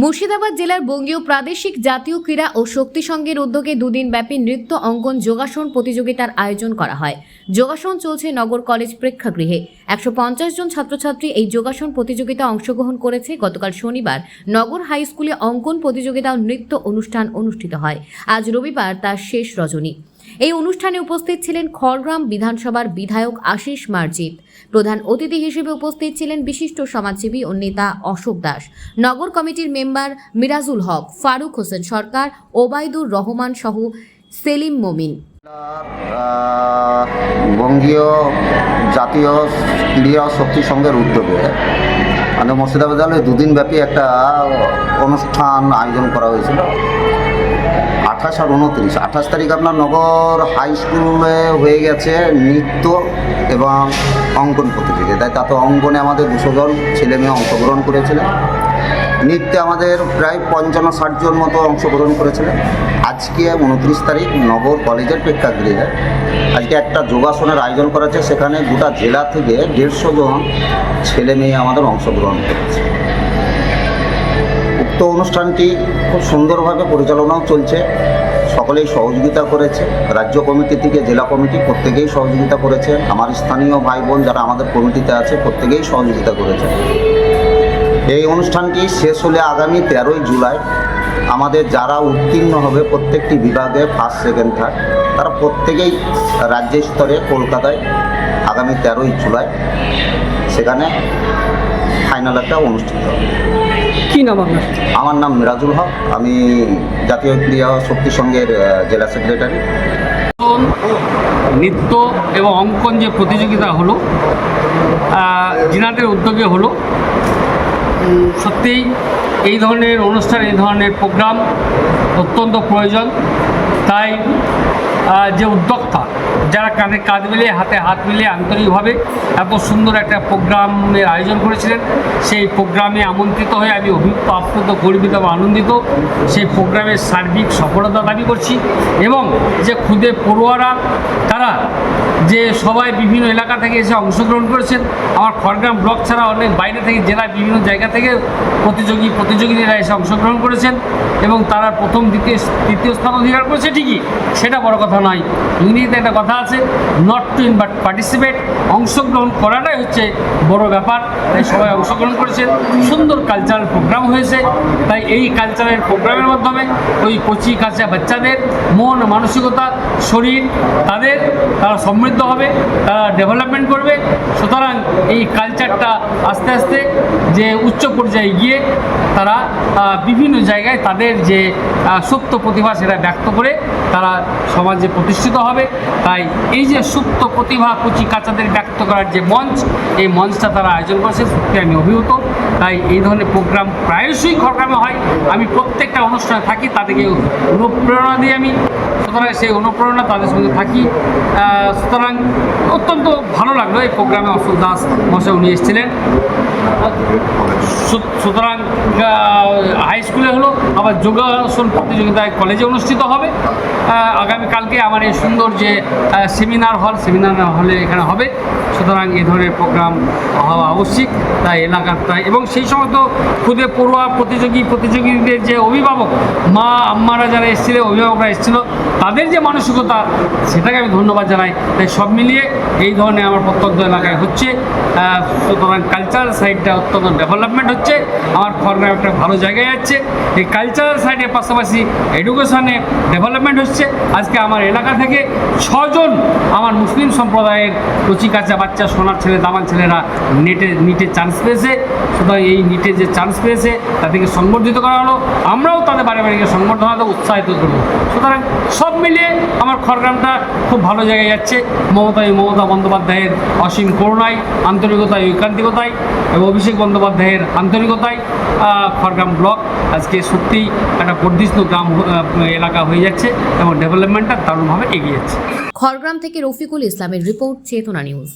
মুর্শিদাবাদ জেলার বঙ্গীয় প্রাদেশিক জাতীয় ক্রীড়া ও শক্তি সংঘের উদ্যোগে দুদিনব্যাপী নৃত্য অঙ্কন যোগাসন প্রতিযোগিতার আয়োজন করা হয়। যোগাসন চলছে নগর কলেজ প্রেক্ষাগৃহে। 150 জন ছাত্রছাত্রী এই যোগাসন প্রতিযোগিতা অংশগ্রহণ করেছে। গতকাল শনিবার নগর হাই স্কুলে অঙ্কন প্রতিযোগিতা ও নৃত্য অনুষ্ঠান অনুষ্ঠিত হয়। আজ রবিবার তার শেষ রজনী। এই অনুষ্ঠানে উপস্থিত ছিলেন খড়গ্রাম বিধানসভার বিধায়ক আশিস মার্জিত। প্রধান অতিথি হিসেবে উপস্থিত ছিলেন বিশিষ্ট সমাজসেবী ও নেতা অশোক দাস, নগর কমিটির মেম্বার মিরাজুল হক, ফারুক হোসেন সরকার, ওবায়দুর রহমান সহ সেলিম মমিন। বঙ্গীয় জাতীয় ক্রীড়া শক্তি সংঘের উদ্যোগে মুর্শিদাবাদ জেলায় দুদিন ব্যাপী একটা অনুষ্ঠান আয়োজন করা হয়েছিল। 28 আর 29 তারিখ আপনার নগর হাই স্কুলে হয়ে গেছে নৃত্য এবং অঙ্কন প্রতিযোগিতায়। তাতে অঙ্কনে আমাদের 200 জন ছেলে মেয়ে অংশগ্রহণ করেছিলেন। নৃত্যে আমাদের প্রায় 55-60 জন মতো অংশগ্রহণ করেছিলেন। আজকে 29 তারিখ নগর কলেজের প্রেক্ষাগৃহে আজকে একটা যোগাসনের আয়োজন করা হয়েছে। সেখানে গোটা জেলা থেকে 150 জন ছেলে মেয়ে আমাদের অংশগ্রহণ করেছে। উক্ত অনুষ্ঠানটি খুব সুন্দরভাবে পরিচালনাও চলছে। সকলেই সহযোগিতা করেছে। রাজ্য কমিটি থেকে জেলা কমিটি প্রত্যেকেই সহযোগিতা করেছে। আমার স্থানীয় ভাই বোন যারা আমাদের কমিটিতে আছে প্রত্যেকেই সহযোগিতা করেছে। এই অনুষ্ঠানটি শেষ হলে আগামী 13ই জুলাই আমাদের যারা উত্তীর্ণ হবে প্রত্যেকটি বিভাগে ফার্স্ট সেকেন্ড থার্ড তারা প্রত্যেকেই রাজ্য স্তরে কলকাতায় আগামী 13ই জুলাই সেখানে ফাইনাল একটা অনুষ্ঠিত হবে। কী নাম আপনার? আমার নাম মিরাজুল হক, আমি জাতীয় ক্রীড়া শক্তি সংঘের জেলা সেক্রেটারি। নৃত্য এবং অঙ্কন যে প্রতিযোগিতা হলো জিনাদের উদ্যোগে হলো, সত্যিই এই ধরনের অনুষ্ঠান, এই ধরনের প্রোগ্রাম অত্যন্ত প্রয়োজন। তাই যে উদ্যোক্তা যারা কাঁধে কাঁধ মিলিয়ে হাতে হাত মিলিয়ে আন্তরিকভাবে এত সুন্দর একটা প্রোগ্রামের আয়োজন করেছিলেন, সেই প্রোগ্রামে আমন্ত্রিত হয়ে আমি অভিভূত, আপ্লুত, গর্বিত এবং আনন্দিত। সেই প্রোগ্রামের সার্বিক সফলতা দাবি করছি এবং যে ক্ষুদে পড়ুয়ারা তারা যে সবাই বিভিন্ন এলাকা থেকে এসে অংশগ্রহণ করেছেন। আমার খড়গ্রাম ব্লক ছাড়া অনেক বাইরে থেকে জেলার বিভিন্ন জায়গা থেকে প্রতিযোগীরা এসে অংশগ্রহণ করেছেন এবং তারা প্রথম দ্বিতীয় তৃতীয় স্থান অধিকার করেছে। ঠিকই, সেটা বড় কথা নয়। ইংরেজিতে একটা কথা আছে, not to win but participate. অংশগ্রহণ করাটাই হচ্ছে বড় ব্যাপার। তাই সবাই অংশগ্রহণ করেছেন। সুন্দর কালচারাল প্রোগ্রাম হয়েছে। তাই এই কালচারাল প্রোগ্রামের মাধ্যমে ওই কচি কাঁচা বাচ্চাদের মন, মানসিকতা, শরীর তারা সমৃদ্ধ হবে, তারা ডেভেলপমেন্ট করবে। সুতরাং এই কালচারটা আস্তে আস্তে যে উচ্চ পর্যায়ে গিয়ে তারা বিভিন্ন জায়গায় তাদের যে সুপ্ত প্রতিভা সেটা ব্যক্ত করে তারা সমাজে প্রতিষ্ঠিত হবে। তাই এই যে সুপ্ত প্রতিভা কচি কাচাদের ব্যক্ত করার যে মঞ্চ, এই মঞ্চটা তারা আয়োজন করেছে, সত্যি আমি অভিভূত। তাই এই ধরনের প্রোগ্রাম প্রায়শই খড়গ্রামে হয়। আমি প্রত্যেকটা অনুষ্ঠানে থাকি, তাদেরকে অনুপ্রেরণা দিই আমি। সুতরাং সেই অনুপ্রেরণা তাদের সঙ্গে থাকি। সুতরাং অত্যন্ত ভালো লাগলো এই প্রোগ্রামে অশোক দাস মশাই উনি এসেছিলেন। সুতরাং হাই স্কুলে হলো, আবার যোগাসন প্রতিযোগিতায় কলেজে অনুষ্ঠিত হবে। আগামীকালকে আমার এই সুন্দর যে সেমিনার হলে এখানে হবে। সুতরাং এই ধরনের প্রোগ্রাম হওয়া আবশ্যিক। তাই এলাকার এবং সেই সমস্ত ক্ষুদে পড়ুয়া প্রতিযোগীদের যে অভিভাবক মা আম্মারা যারা এসেছিলেন, অভিভাবকরা এসেছিল, তাদের যে মানসিকতা সেটাকে আমি ধন্যবাদ জানাই। তাই সব মিলিয়ে এই ধরনের আমার প্রত্যন্ত এলাকায় হচ্ছে। সুতরাং কালচারাল সাইডটা অত্যন্ত ডেভেলপমেন্ট হচ্ছে। আমার খড়গ্রাম একটা ভালো জায়গায় যাচ্ছে। এই কালচারাল সাইডের পাশাপাশি এডুকেশনে ডেভেলপমেন্ট হচ্ছে। আজকে আমার এলাকা থেকে 6 জন আমার মুসলিম সম্প্রদায়ের কচি কাঁচা বাচ্চা, সোনার ছেলে, দামান ছেলেরা নিটে চান্স পেয়েছে। সুতরাং এই নিটে যে চান্স পেয়েছে তাদেরকে সংবর্ধিত করা হলো। আমরাও তাদের বাড়ি বাড়িকে সংবর্ধনা উৎসাহিত করব। সুতরাং সব মিলিয়ে আমার খড়গ্রামটা খুব ভালো জায়গায় যাচ্ছে। মমতা বন্দ্যোপাধ্যায়ের অসীম করুণায়, আন্তরিকতায়, ঐকান্তিকতায় এবং অভিষেক বন্দ্যোপাধ্যায়ের আন্তরিকতায় খড়গ্রাম ব্লক আজকে সত্যিই একটা বর্ধিষ্ণু গ্রাম এলাকা হয়ে যাচ্ছে এবং ডেভেলপমেন্টটা দারুণভাবে এগিয়ে যাচ্ছে। খড়গ্রাম থেকে রফিকুল ইসলামের রিপোর্ট, চেতনা নিউজ।